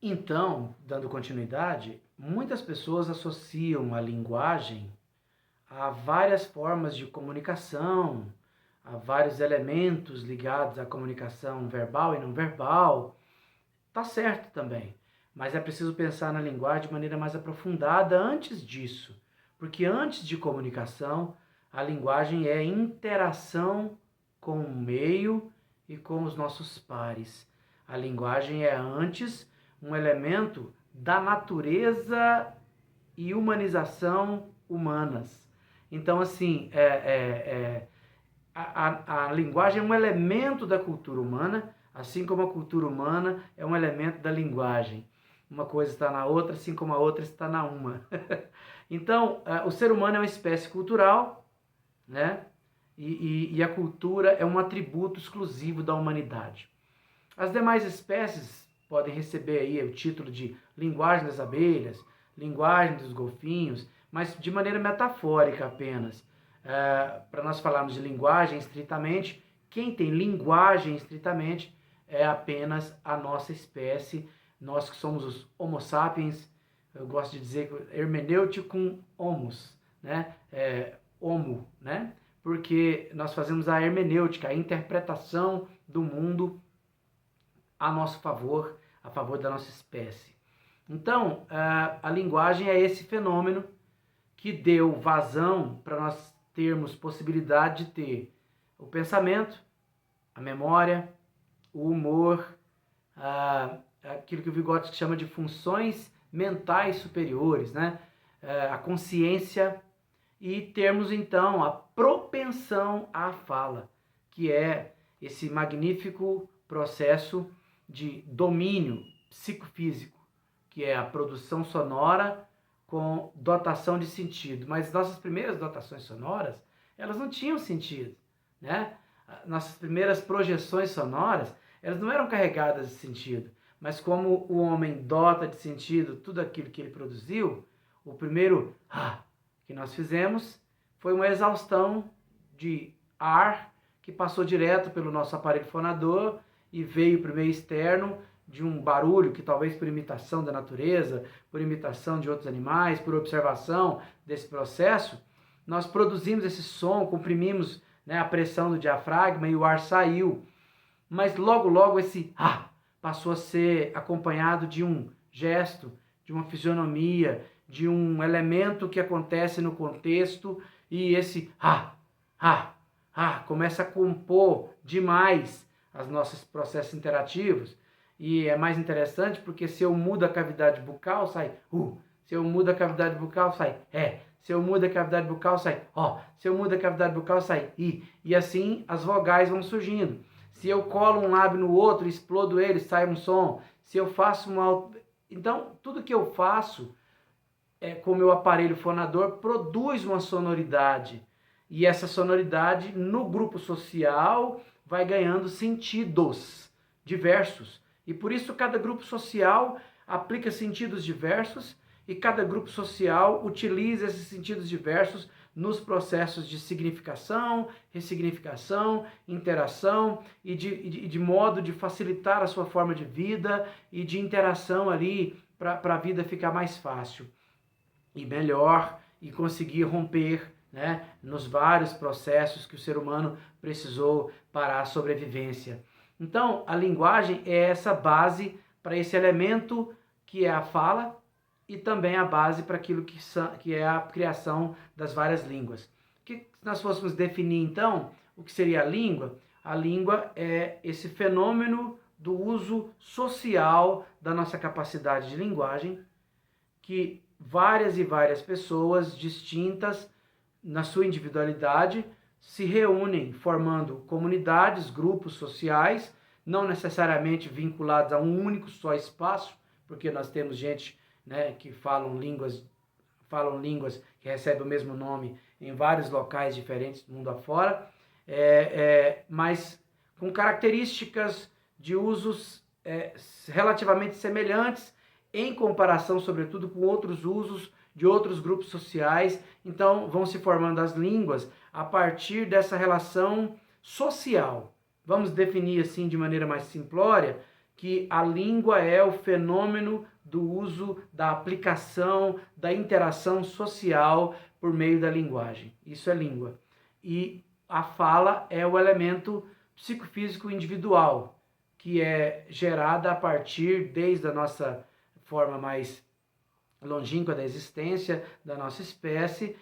Então, dando continuidade, muitas pessoas associam a linguagem a várias formas de comunicação, a vários elementos ligados à comunicação verbal e não verbal. Tá certo também, mas é preciso pensar na linguagem de maneira mais aprofundada antes disso, porque antes de comunicação, a linguagem é interação com o meio e com os nossos pares. A linguagem é antes um elemento da natureza e humanização humanas. Então, assim, a linguagem é um elemento da cultura humana, assim como a cultura humana é um elemento da linguagem. Uma coisa está na outra, assim como a outra está na uma. Então, o ser humano é uma espécie cultural, né? E a cultura é um atributo exclusivo da humanidade. As demais espécies podem receber aí o título de linguagem das abelhas, linguagem dos golfinhos, mas de maneira metafórica apenas. Para nós falarmos de linguagem estritamente, quem tem linguagem estritamente é apenas a nossa espécie, nós que somos os Homo sapiens. Eu gosto de dizer hermenêuticum homus, né? Homo, né? Porque nós fazemos a hermenêutica, a interpretação do mundo a nosso favor, a favor da nossa espécie. Então, a linguagem é esse fenômeno que deu vazão para nós termos possibilidade de ter o pensamento, a memória, o humor, aquilo que o Vygotsky chama de funções mentais superiores, né? A consciência, e termos então a propensão à fala, que é esse magnífico processo de domínio psicofísico, que é a produção sonora com dotação de sentido. Mas nossas primeiras dotações sonoras, elas não tinham sentido, né? Nossas primeiras projeções sonoras, elas não eram carregadas de sentido, mas como o homem dota de sentido tudo aquilo que ele produziu, o primeiro que nós fizemos foi uma exaustão de ar que passou direto pelo nosso aparelho fonador e veio para o meio externo de um barulho que talvez por imitação da natureza, por imitação de outros animais, por observação desse processo, nós produzimos esse som, comprimimos, né, a pressão do diafragma e o ar saiu. Mas logo, logo esse passou a ser acompanhado de um gesto, de uma fisionomia, de um elemento que acontece no contexto, e esse começa a compor demais os nossos processos interativos. E é mais interessante porque se eu mudo a cavidade bucal, sai se eu mudo a cavidade bucal, sai se eu mudo a cavidade bucal, sai se eu mudo a cavidade bucal, sai i. E assim as vogais vão surgindo. Se eu colo um lábio no outro, explodo ele, sai um som. Se eu faço uma... Então, tudo que eu faço com o meu aparelho fonador produz uma sonoridade. E essa sonoridade, no grupo social, vai ganhando sentidos diversos. E por isso cada grupo social aplica sentidos diversos e cada grupo social utiliza esses sentidos diversos nos processos de significação, ressignificação, interação e de modo de facilitar a sua forma de vida e de interação ali para a vida ficar mais fácil e melhor e conseguir romper, né, nos vários processos que o ser humano precisou para a sobrevivência. Então, a linguagem é essa base para esse elemento que é a fala e também a base para aquilo que é a criação das várias línguas. Se nós fôssemos definir, então, o que seria a língua é esse fenômeno do uso social da nossa capacidade de linguagem, que várias e várias pessoas distintas, na sua individualidade, se reúnem formando comunidades, grupos sociais, não necessariamente vinculados a um único só espaço, porque nós temos gente, né, que falam línguas que recebem o mesmo nome em vários locais diferentes do mundo afora, mas com características de usos relativamente semelhantes em comparação, sobretudo, com outros usos de outros grupos sociais. Então, vão se formando as línguas a partir dessa relação social. Vamos definir assim de maneira mais simplória que a língua é o fenômeno do uso, da aplicação, da interação social por meio da linguagem. Isso é língua. E a fala é o elemento psicofísico individual, que é gerada a partir, desde a nossa forma mais longínqua da existência, da nossa espécie,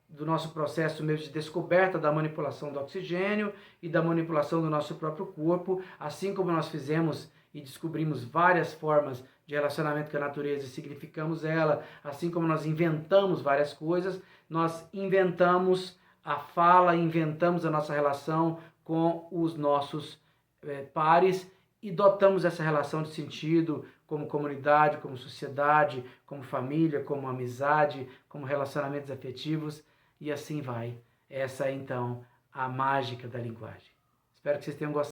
do nosso processo mesmo de descoberta da manipulação do oxigênio e da manipulação do nosso próprio corpo, assim como nós fizemos e descobrimos várias formas de relacionamento com a natureza e significamos ela, assim como nós inventamos várias coisas, nós inventamos a fala, inventamos a nossa relação com os nossos pares e dotamos essa relação de sentido como comunidade, como sociedade, como família, como amizade, como relacionamentos afetivos e assim vai. Essa é então a mágica da linguagem. Espero que vocês tenham gostado.